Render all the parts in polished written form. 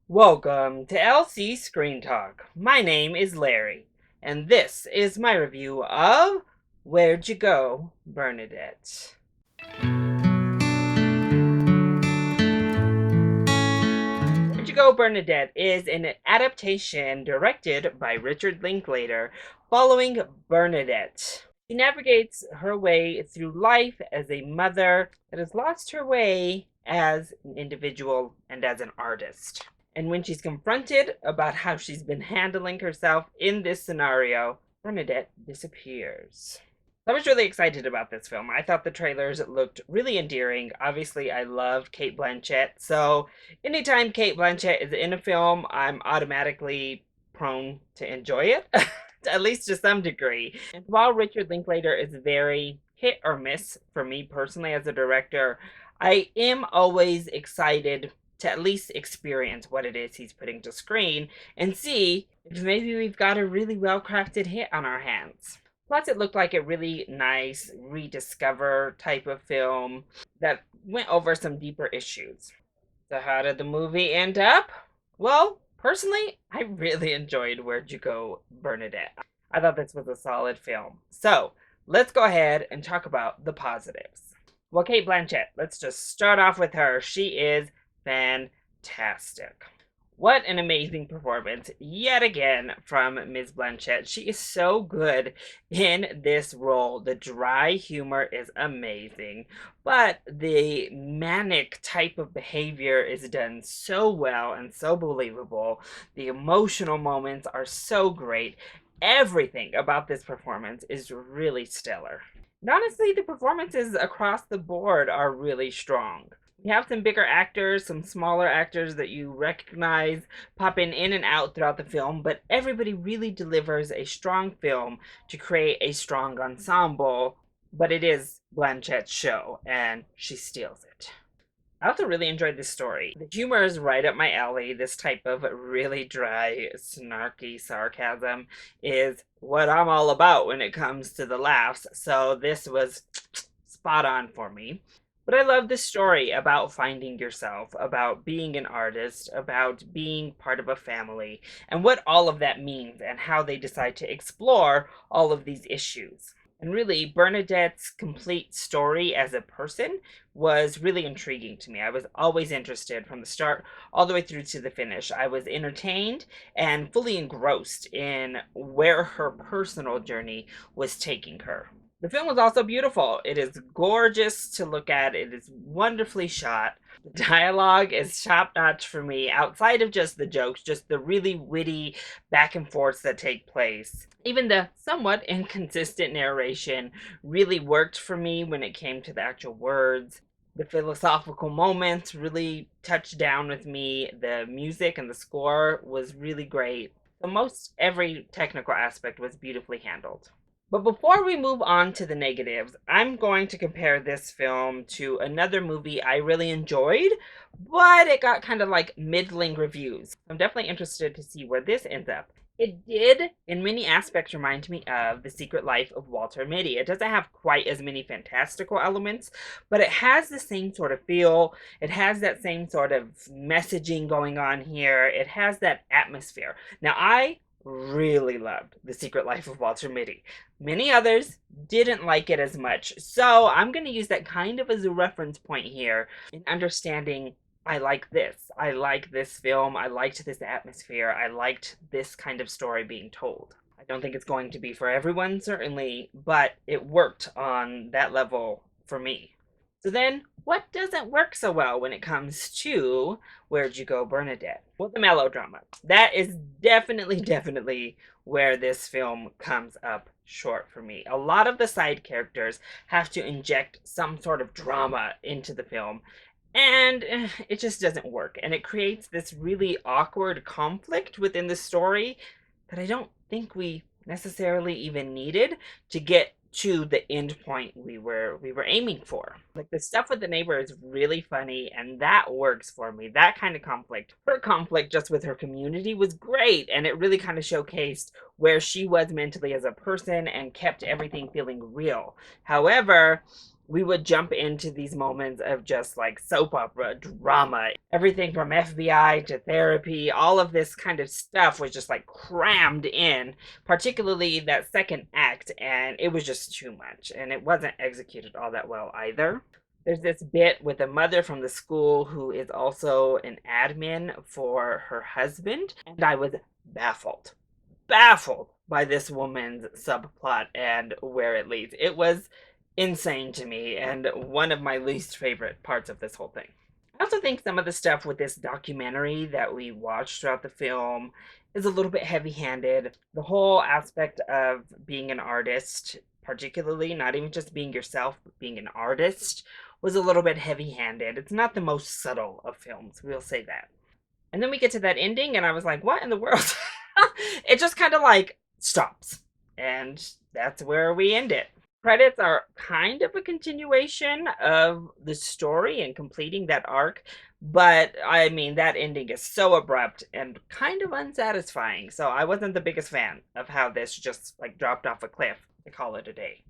Welcome to LC Screen Talk. My name is Larry, and this is my review of Where'd You Go, Bernadette? Where'd You Go, Bernadette is an adaptation directed by Richard Linklater following Bernadette. She navigates her way through life as a mother that has lost her way as an individual and as an artist. And when she's confronted about how she's been handling herself in this scenario, Bernadette disappears. I was really excited about this film. I thought the trailers looked really endearing. Obviously, I love Cate Blanchett, so anytime Cate Blanchett is in a film, I'm automatically prone to enjoy it, at least to some degree. And while Richard Linklater is very hit or miss for me personally as a director, I am always excited to at least experience what it is he's putting to screen and see if maybe we've got a really well-crafted hit on our hands. Plus, it looked like a really nice rediscover type of film that went over some deeper issues. So how did the movie end up? Well, personally, I really enjoyed Where'd You Go, Bernadette. I thought this was a solid film. So, let's go ahead and talk about the positives. Well, Cate Blanchett, let's just start off with her. She is fantastic. What an amazing performance yet again from Ms. Blanchett. She is so good in this role. The dry humor is amazing, but the manic type of behavior is done so well and so believable. The emotional moments are so great. Everything about this performance is really stellar. And honestly, the performances across the board are really strong. We have some bigger actors, some smaller actors that you recognize popping in and out throughout the film, but everybody really delivers a strong film to create a strong ensemble. But it is Blanchett's show, and she steals it. I also really enjoyed this story. The humor is right up my alley. This type of really dry, snarky sarcasm is what I'm all about when it comes to the laughs, so this was spot on for me. But I love this story about finding yourself, about being an artist, about being part of a family, and what all of that means and how they decide to explore all of these issues. And really, Bernadette's complete story as a person was really intriguing to me. I was always interested from the start all the way through to the finish. I was entertained and fully engrossed in where her personal journey was taking her. The film was also beautiful. It is gorgeous to look at. It is wonderfully shot. The dialogue is top notch for me, outside of just the jokes, just the really witty back and forths that take place. Even the somewhat inconsistent narration really worked for me when it came to the actual words. The philosophical moments really touched down with me. The music and the score was really great. So most every technical aspect was beautifully handled. But before we move on to the negatives, I'm going to compare this film to another movie I really enjoyed, but it got kind of like middling reviews. I'm definitely interested to see where this ends up. It did, in many aspects, remind me of The Secret Life of Walter Mitty. It doesn't have quite as many fantastical elements, but it has the same sort of feel. It has that same sort of messaging going on here. It has that atmosphere. Now, I really loved The Secret Life of Walter Mitty. Many others didn't like it as much, so I'm going to use that kind of as a reference point here in understanding I like this. I like this film. I liked this atmosphere. I liked this kind of story being told. I don't think it's going to be for everyone, certainly, but it worked on that level for me. So then, what doesn't work so well when it comes to Where'd You Go, Bernadette? Well, the melodrama. That is definitely where this film comes up short for me. A lot of the side characters have to inject some sort of drama into the film, and it just doesn't work. And it creates this really awkward conflict within the story that I don't think we necessarily even needed to get to the end point we were aiming for. Like, the stuff with the neighbor is really funny, and that works for me. That kind of conflict. Her conflict just with her community was great, and it really kind of showcased where she was mentally as a person and kept everything feeling real. However, we would jump into these moments of just like soap opera drama. Everything from FBI to therapy, all of this kind of stuff was just like crammed in, particularly that second act, and it was just too much. And it wasn't executed all that well either. There's this bit with a mother from the school who is also an admin for her husband, and I was baffled by this woman's subplot and where it leads. It was insane to me and one of my least favorite parts of this whole thing. I also think some of the stuff with this documentary that we watched throughout the film is a little bit heavy handed. The whole aspect of being an artist, particularly, not even just being yourself, but being an artist, was a little bit heavy handed. It's not the most subtle of films, we'll say that. And then we get to that ending, and I was like, what in the world? It just kind of like stops. And that's where we end it. Credits are kind of a continuation of the story and completing that arc. But I mean, that ending is so abrupt and kind of unsatisfying. So I wasn't the biggest fan of how this just like dropped off a cliff to call it a day.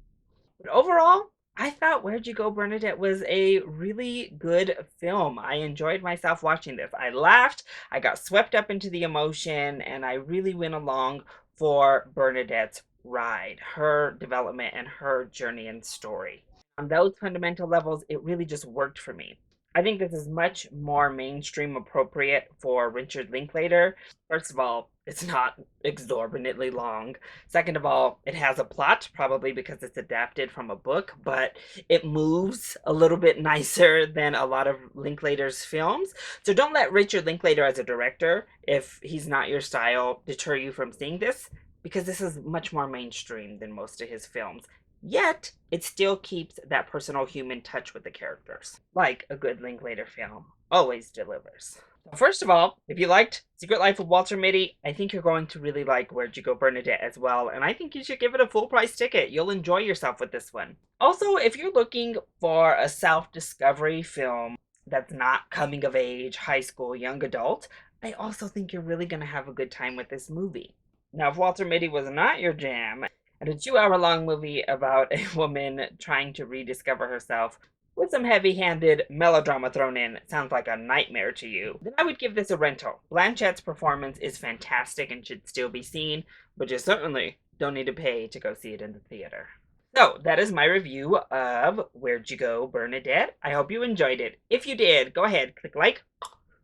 But overall, I thought Where'd You Go Bernadette was a really good film. I enjoyed myself watching this. I laughed, I got swept up into the emotion, and I really went along for Bernadette's ride, her development, and her journey and story. On those fundamental levels, it really just worked for me. I think this is much more mainstream appropriate for Richard Linklater. First of all, it's not exorbitantly long. Second of all, it has a plot, probably because it's adapted from a book, but it moves a little bit nicer than a lot of Linklater's films. So don't let Richard Linklater as a director, if he's not your style, deter you from seeing this, because this is much more mainstream than most of his films. Yet, it still keeps that personal human touch with the characters, like a good Linklater film always delivers. So first of all, if you liked Secret Life of Walter Mitty, I think you're going to really like Where'd You Go Bernadette as well, and I think you should give it a full price ticket. You'll enjoy yourself with this one. Also, if you're looking for a self-discovery film that's not coming of age, high school, young adult, I also think you're really going to have a good time with this movie. Now, if Walter Mitty was not your jam, and a 2-hour long movie about a woman trying to rediscover herself with some heavy-handed melodrama thrown in sounds like a nightmare to you, then I would give this a rental. Blanchett's performance is fantastic and should still be seen, but you certainly don't need to pay to go see it in the theater. So, that is my review of Where'd You Go Bernadette. I hope you enjoyed it. If you did, go ahead, click like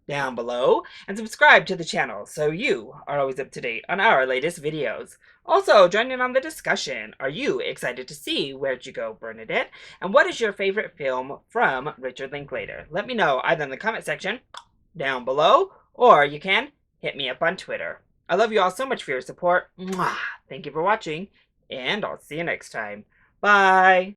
down below and subscribe to the channel so you are always up to date on our latest videos. Also, join in on the discussion. Are you excited to see Where'd You Go Bernadette? And what is your favorite film from Richard Linklater? Let me know either in the comment section down below, or you can hit me up on Twitter. I love you all so much for your support. Mwah! Thank you for watching, and I'll see you next time. Bye!